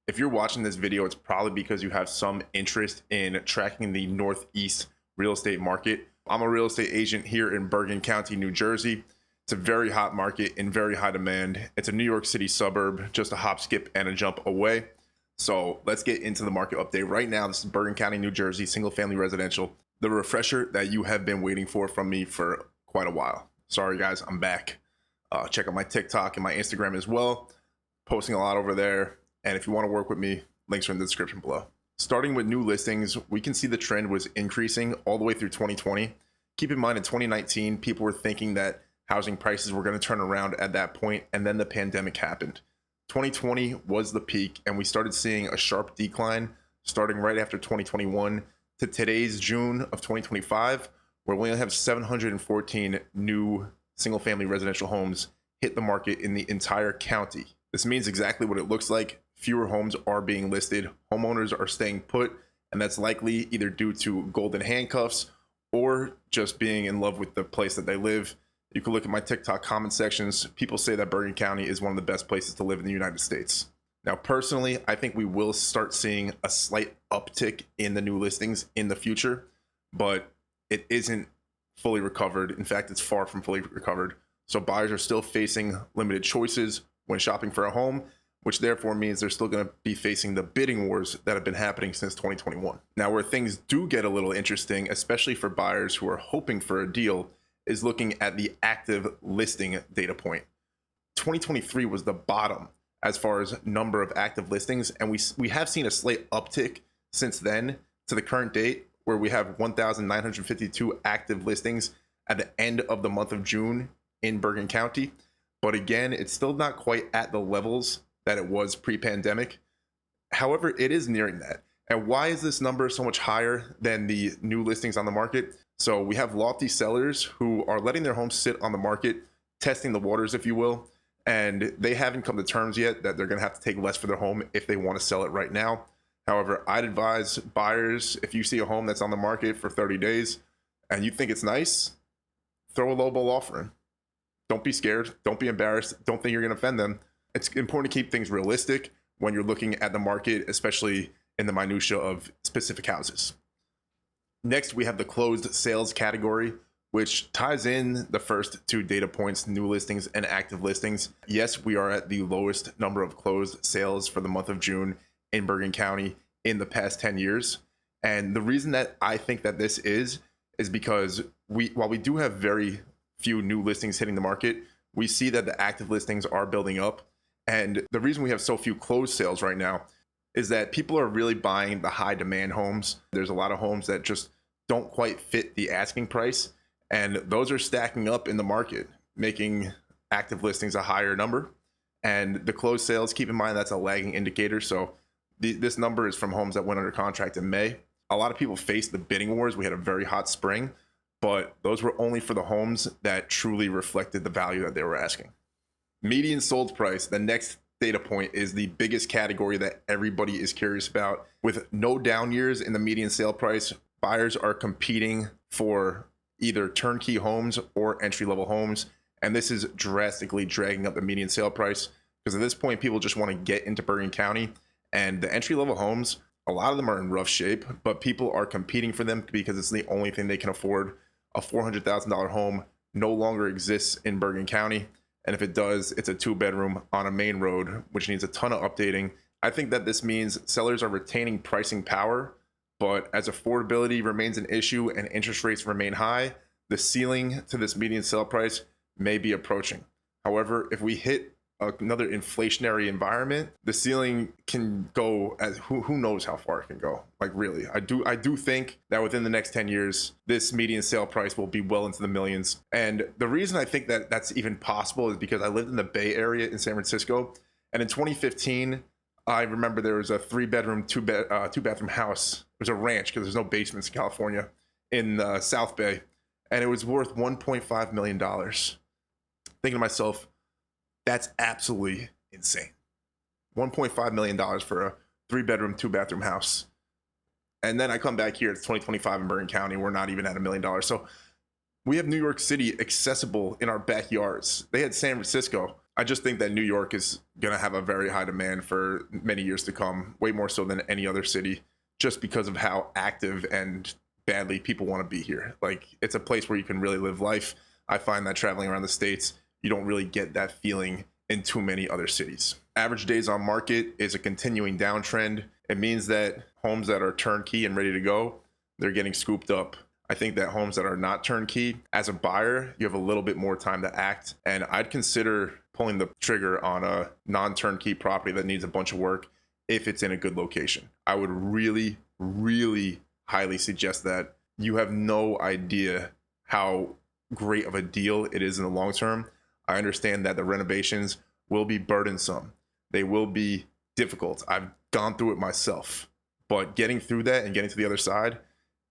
If you're watching this video, it's probably because you have some interest in tracking the Northeast real estate market. I'm a real estate agent here in Bergen County, New Jersey. It's a very hot market in very high demand. It's a New York City suburb, just a hop, skip, and a jump away. So let's get into the market update. Right now, this is Bergen County, New Jersey, single family residential. The refresher that you have been waiting for from me for quite a while. Sorry guys, I'm back. Check out my TikTok and my Instagram as well. Posting a lot over there. And if you want to work with me, links are in the description below. Starting with new listings, we can see the trend was increasing all the way through 2020. Keep in mind, in 2019, people were thinking that housing prices were going to turn around at that point, and then the pandemic happened. 2020 was the peak, and we started seeing a sharp decline starting right after 2021 to today's June of 2025, where we only have 714 new single-family residential homes hit the market in the entire county. This means exactly what it looks like. Fewer homes are being listed. Homeowners are staying put, and that's likely either due to golden handcuffs or just being in love with the place that they live. You can look at my TikTok comment sections. People say that Bergen County is one of the best places to live in the United States. Now, personally, I think we will start seeing a slight uptick in the new listings in the future, but it isn't fully recovered. In fact, it's far from fully recovered. So buyers are still facing limited choices when shopping for a home, which therefore means they're still going to be facing the bidding wars that have been happening since 2021. Now, where things do get a little interesting, especially for buyers who are hoping for a deal, is looking at the active listing data point. 2023 was the bottom as far as number of active listings, and we have seen a slight uptick since then to the current date, where we have 1,952 active listings at the end of the month of June in Bergen County. But again, it's still not quite at the levels that it was pre-pandemic. However, it is nearing that. And why is this number so much higher than the new listings on the market? So we have lofty sellers who are letting their homes sit on the market, testing the waters, if you will, and they haven't come to terms yet that they're going to have to take less for their home if they want to sell it right now. However, I'd advise buyers, if you see a home that's on the market for 30 days and you think it's nice, throw a lowball offer in. Don't be scared. Don't be embarrassed. Don't think you're going to offend them. It's important to keep things realistic when you're looking at the market, especially in the minutia of specific houses. Next, we have the closed sales category, which ties in the first two data points, new listings and active listings. Yes, we are at the lowest number of closed sales for the month of June in Bergen County in the past 10 years. And the reason that I think that this is because while we do have very few new listings hitting the market, we see that the active listings are building up. And the reason we have so few closed sales right now is that people are really buying the high demand homes. There's a lot of homes that just don't quite fit the asking price, and those are stacking up in the market, making active listings a higher number. And the closed sales, keep in mind, that's a lagging indicator. So this number is from homes that went under contract in May. A lot of people faced the bidding wars. We had a very hot spring, but those were only for the homes that truly reflected the value that they were asking. Median sold price, the next data point, is the biggest category that everybody is curious about. With no down years in the median sale price, buyers are competing for either turnkey homes or entry-level homes, and this is drastically dragging up the median sale price, because at this point, people just want to get into Bergen County, and the entry-level homes, a lot of them are in rough shape, but people are competing for them because it's the only thing they can afford. A $400,000 home no longer exists in Bergen County. And if it does, it's a 2-bedroom on a main road, which needs a ton of updating. I think that this means sellers are retaining pricing power, but as affordability remains an issue and interest rates remain high, the ceiling to this median sale price may be approaching. However, if we hit another inflationary environment, the ceiling can go as who knows how far it can go. Like, really, I do think that within the next 10 years, this median sale price will be well into the millions. And the reason I think that that's even possible is because I lived in the Bay Area in San Francisco, and in 2015, I remember there was a 3-bedroom, 2-bathroom house. It was a ranch because there's no basements in California, in South Bay, and it was worth $1.5 million. Thinking to myself, that's absolutely insane. $1.5 million for a 3-bedroom, 2-bathroom house. And then I come back here, it's 2025 in Bergen County, we're not even at $1 million. So we have New York City accessible in our backyards. They had San Francisco I just think that New York is going to have a very high demand for many years to come, way more so than any other city, just because of how active and badly people want to be here. Like, it's a place where you can really live life. I find that traveling around the States, you don't really get that feeling in too many other cities. Average days on market is a continuing downtrend. It means that homes that are turnkey and ready to go, they're getting scooped up. I think that homes that are not turnkey, as a buyer, you have a little bit more time to act. And I'd consider pulling the trigger on a non-turnkey property that needs a bunch of work if it's in a good location. I would really, really highly suggest that. You have no idea how great of a deal it is in the long term. I understand that the renovations will be burdensome. They will be difficult. I've gone through it myself. But getting through that and getting to the other side,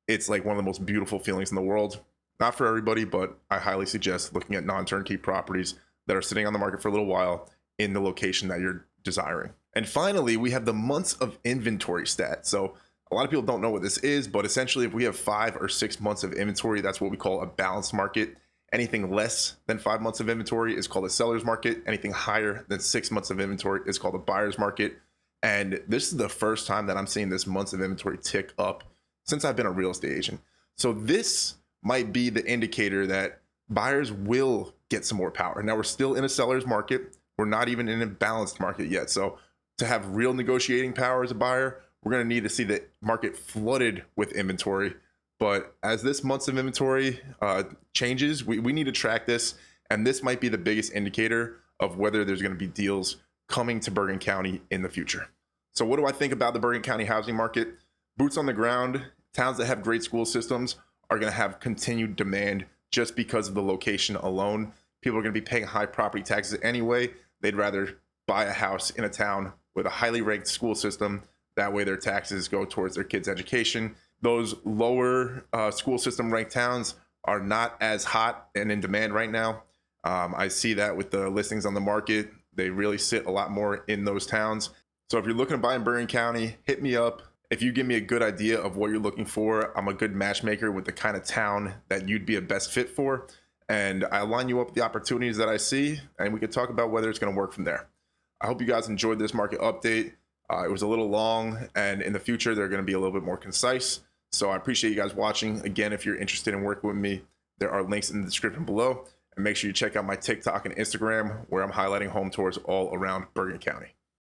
it's like one of the most beautiful feelings in the world. Not for everybody, but I highly suggest looking at non-turnkey properties that are sitting on the market for a little while in the location that you're desiring. And finally, we have the months of inventory stat. So a lot of people don't know what this is, but essentially if we have 5 or 6 months of inventory, that's what we call a balanced market. Anything less than 5 months of inventory is called a seller's market. Anything higher than 6 months of inventory is called a buyer's market. And this is the first time that I'm seeing this months of inventory tick up since I've been a real estate agent. So this might be the indicator that buyers will get some more power. Now, we're still in a seller's market. We're not even in a balanced market yet. So to have real negotiating power as a buyer, we're going to need to see the market flooded with inventory. But as this months of inventory changes, we need to track this. And this might be the biggest indicator of whether there's going to be deals coming to Bergen County in the future. So what do I think about the Bergen County housing market? Boots on the ground, towns that have great school systems are going to have continued demand just because of the location alone. People are going to be paying high property taxes anyway. They'd rather buy a house in a town with a highly ranked school system. That way their taxes go towards their kids' education. Those lower school system ranked towns are not as hot and in demand right now. I see that with the listings on the market. They really sit a lot more in those towns. So if you're looking to buy in Bergen County, hit me up. If you give me a good idea of what you're looking for, I'm a good matchmaker with the kind of town that you'd be a best fit for. And I line you up with the opportunities that I see, and we can talk about whether it's going to work from there. I hope you guys enjoyed this market update. It was a little long, and in the future, they're going to be a little bit more concise. So I appreciate you guys watching. Again, if you're interested in working with me, there are links in the description below. And make sure you check out my TikTok and Instagram, where I'm highlighting home tours all around Bergen County.